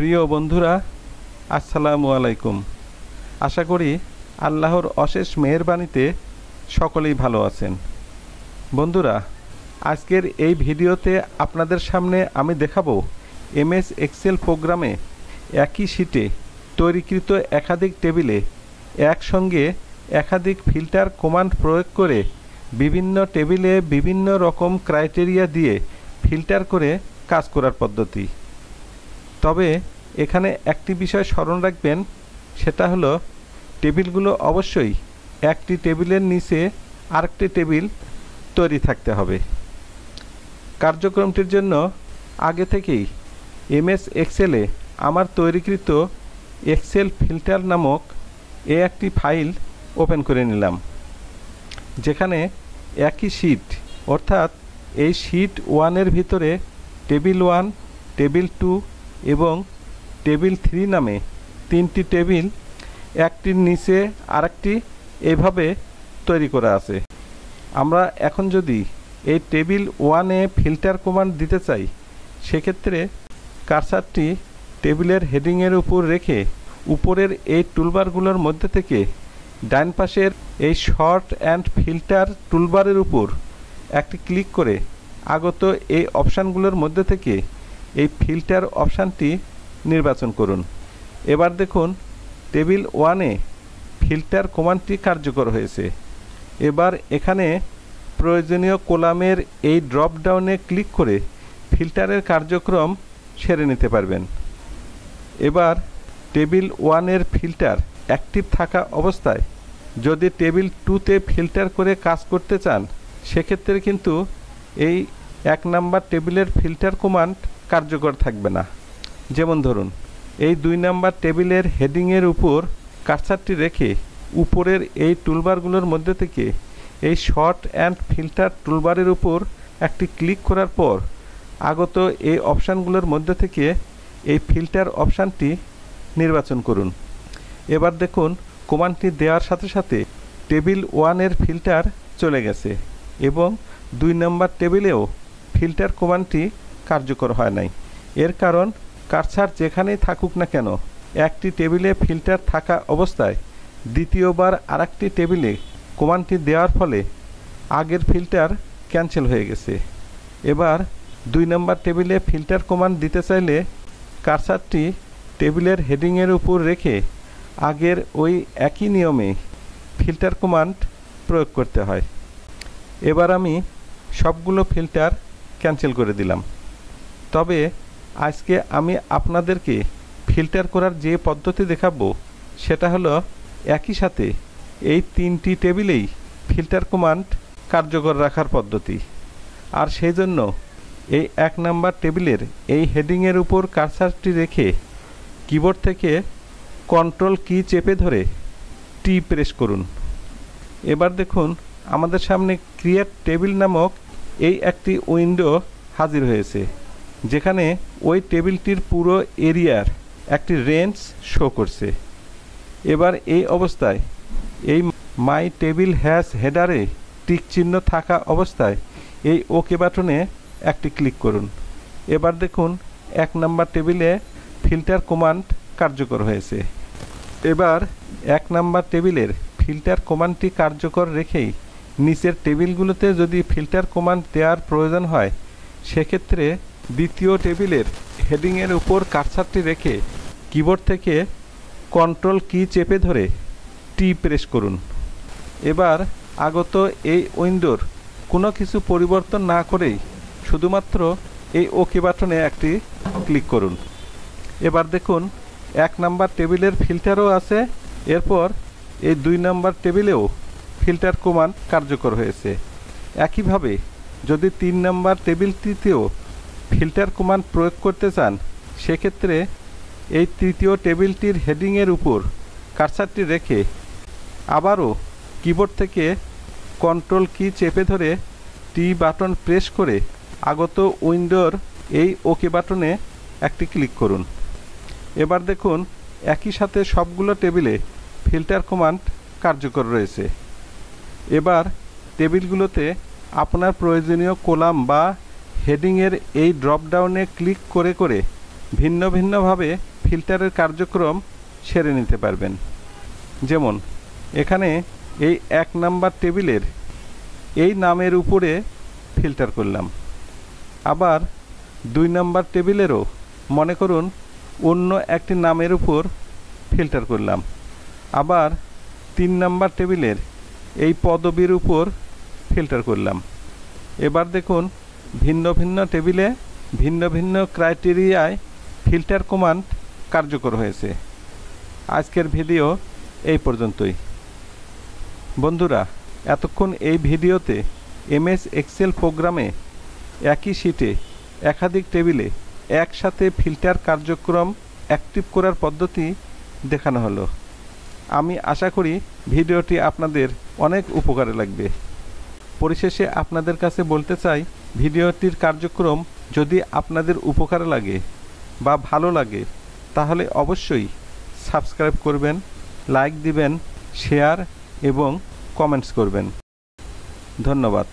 প্রিয় বন্ধুরা, আসসালামু আলাইকুম। আশা করি আল্লাহর অশেষ মেহেরবানিতে সকলেই ভালো আছেন। বন্ধুরা, আজকের এই ভিডিওতে আপনাদের সামনে আমি দেখাবো এমএস এক্সেল প্রোগ্রামে একই শীটে তৈরিকৃত একাধিক টেবিলে একসঙ্গে একাধিক ফিল্টার কমান্ড প্রয়োগ করে বিভিন্ন টেবিলে বিভিন্ন রকম ক্রাইটেরিয়া দিয়ে ফিল্টার করে কাজ করার পদ্ধতি। তবে এখানে একটি বিষয় স্মরণ রাখবেন, সেটা হলো টেবিলগুলো অবশ্যই একটি টেবিলের নিচে আরেকটি টেবিল তৈরি থাকতে হবে। কার্যক্রমটির জন্য আগে থেকেই এমএস এক্সেলে আমার তৈরিকৃত এক্সেল ফিল্টার নামক একটি ফাইল ওপেন করে নিলাম, যেখানে একই শীট অর্থাৎ এই শীট 1-এর ভিতরে টেবিল 1, টেবিল 2 এবং টেবিল 3 নামে তিনটি টেবিল একটির নিচে আরেকটি এভাবে তৈরি করা আছে। আমরা এখন যদি এই টেবিল 1-এ ফিল্টার কমান্ড দিতে চাই, সেক্ষেত্রে কার্সারটি টেবিলের হেডিংয়ের উপর রেখে উপরের এই টুলবারগুলোর মধ্যে থেকে ডান পাশের এই শর্ট অ্যান্ড ফিল্টার টুলবারের উপর একটি ক্লিক করে আগত এই অপশানগুলোর মধ্যে থেকে এই ফিল্টার অপশানটি নির্বাচন করুন। এবার দেখুন টেবিল 1-এ ফিল্টার কমান্ডটি কার্যকর হয়েছে। এবার এখানে প্রয়োজনীয় কলামের এই ড্রপ ডাউনে ক্লিক করে ফিল্টারের কার্যক্রম সেরে নিতে পারবেন। এবার টেবিল 1-এর ফিল্টার অ্যাক্টিভ থাকা অবস্থায় যদি টেবিল 2-তে ফিল্টার করে কাজ করতে চান, সেক্ষেত্রে কিন্তু এই 1 নাম্বার টেবিলের ফিল্টার কমান্ড কার্যকর থাকবে না। যেমন ধরুন, এই 2 নাম্বার টেবিলের হেডিংয়ের উপর কার্সারটি রেখে উপরের এই টুলবারগুলোর মধ্যে থেকে এই শর্ট অ্যান্ড ফিল্টার টুলবারের উপর একটি ক্লিক করার পর আগত এই অপশানগুলোর মধ্যে থেকে এই ফিল্টার অপশানটি নির্বাচন করুন। এবার দেখুন কমান্ডটি দেওয়ার সাথে সাথে টেবিল 1-এর ফিল্টার চলে গেছে এবং 2 নাম্বার টেবিলেও ফিল্টার কমান্ডটি কার্যকর হয় নাই। এর কারণ কার্সার যেখানেই থাকুক না কেন, একটি টেবিলে ফিল্টার থাকা অবস্থায় দ্বিতীয়বার আরেকটি টেবিলে কমান্ডটি দেওয়ার ফলে আগের ফিল্টার ক্যান্সেল হয়ে গেছে। এবার 2 নাম্বার টেবিলে ফিল্টার কমান্ড দিতে চাইলে কার্সারটি টেবিলের হেডিংয়ের উপর রেখে আগের ওই একই নিয়মে ফিল্টার কমান্ড প্রয়োগ করতে হয়। এবার আমি সবগুলো ফিল্টার ক্যান্সেল করে দিলাম। তবে আজকে আমি আপনাদেরকে ফিল্টার করার যে পদ্ধতি দেখাবো, সেটা হলো একই সাথে এই 3টি টেবিলেই ফিল্টার কমান্ড কার্যকর রাখার পদ্ধতি। আর সেই জন্য এই 1 নাম্বার টেবিলের এই হেডিংয়ের উপর কার্সারটি রেখে কিবোর্ড থেকে কন্ট্রোল কি চেপে ধরে টি প্রেস করুন। এবার দেখুন আমাদের সামনে ক্রিয়েট টেবিল নামক এই একটি উইন্ডো হাজির হয়েছে, যেখানে ওই টেবিলটির পুরো এরিয়ার একটি রেঞ্জ শো করছে। এবার এই অবস্থায় এই মাই টেবিল হ্যাজ হেডারে টিক চিহ্ন থাকা অবস্থায় এই ওকে বাটনে একটি ক্লিক করুন। এবার দেখুন 1 নাম্বার টেবিলে ফিল্টার কমান্ড কার্যকর হয়েছে। এবার 1 নাম্বার টেবিলের ফিল্টার কমান্ডটি কার্যকর রেখেই নিচের টেবিলগুলোতে যদি ফিল্টার কমান্ড দেওয়ার প্রয়োজন হয়, সেক্ষেত্রে দ্বিতীয় টেবিলের হেডিংয়ের উপর কার্সারটি রেখে কিবোর্ড থেকে কন্ট্রোল কি চেপে ধরে টি প্রেস করুন। এবার আগত এই উইন্ডোর কোনো কিছু পরিবর্তন না করেই শুধুমাত্র এই ওকে বাটনে একটি ক্লিক করুন। এবার দেখুন 1 নাম্বার টেবিলের ফিল্টারও আছে, এরপর এই 2 নাম্বার টেবিলেও ফিল্টার কমান্ড কার্যকর হয়েছে। একইভাবে যদি 3 নাম্বার টেবিলটিতেও ফিল্টার কমান্ড প্রয়োগ করতে চান, সেক্ষেত্রে এই তৃতীয় টেবিলটির হেডিংয়ের উপর কার্সারটি রেখে আবারও কিবোর্ড থেকে কন্ট্রোল কি চেপে ধরে টি বাটন প্রেস করে আগত উইন্ডোর এই ওকে বাটনে একটি ক্লিক করুন। এবার দেখুন একই সাথে সবগুলো টেবিলে ফিল্টার কমান্ড কার্যকর রয়েছে। এবার টেবিলগুলোতে আপনার প্রয়োজনীয় কলাম বা হেডিংয়ের এই ড্রপ ডাউনে ক্লিক করে করে ভিন্ন ভিন্নভাবে ফিল্টারের কার্যক্রম সেরে নিতে পারবেন। যেমন এখানে এই 1 নাম্বার টেবিলের এই নামের উপরে ফিল্টার করলাম, আবার 2 নাম্বার টেবিলেরও মনে করুন অন্য একটি নামের উপর ফিল্টার করলাম, আবার 3 নাম্বার টেবিলের এই পদবীর উপর ফিল্টার করলাম। এবার দেখুন ভিন্ন ভিন্ন টেবিলে ভিন্ন ভিন্ন ক্রাইটেরিয়ায় ফিল্টার কমান্ড কার্যকর হয়েছে। আজকের ভিডিও এই পর্যন্তই। বন্ধুরা, এতক্ষণ এই ভিডিওতে এমএস এক্সেল প্রোগ্রামে একই শীটে একাধিক টেবিলে একসাথে ফিল্টার কার্যক্রম অ্যাক্টিভ করার পদ্ধতি দেখানো হলো। আমি আশা করি ভিডিওটি আপনাদের অনেক উপকারে লাগবে। পরিশেষে আপনাদের কাছে বলতে চাই, ভিডিওটির কার্যক্রম যদি আপনাদের উপকারে লাগে বা ভালো লাগে তাহলে অবশ্যই সাবস্ক্রাইব করবেন, লাইক দিবেন, শেয়ার এবং কমেন্টস করবেন। ধন্যবাদ।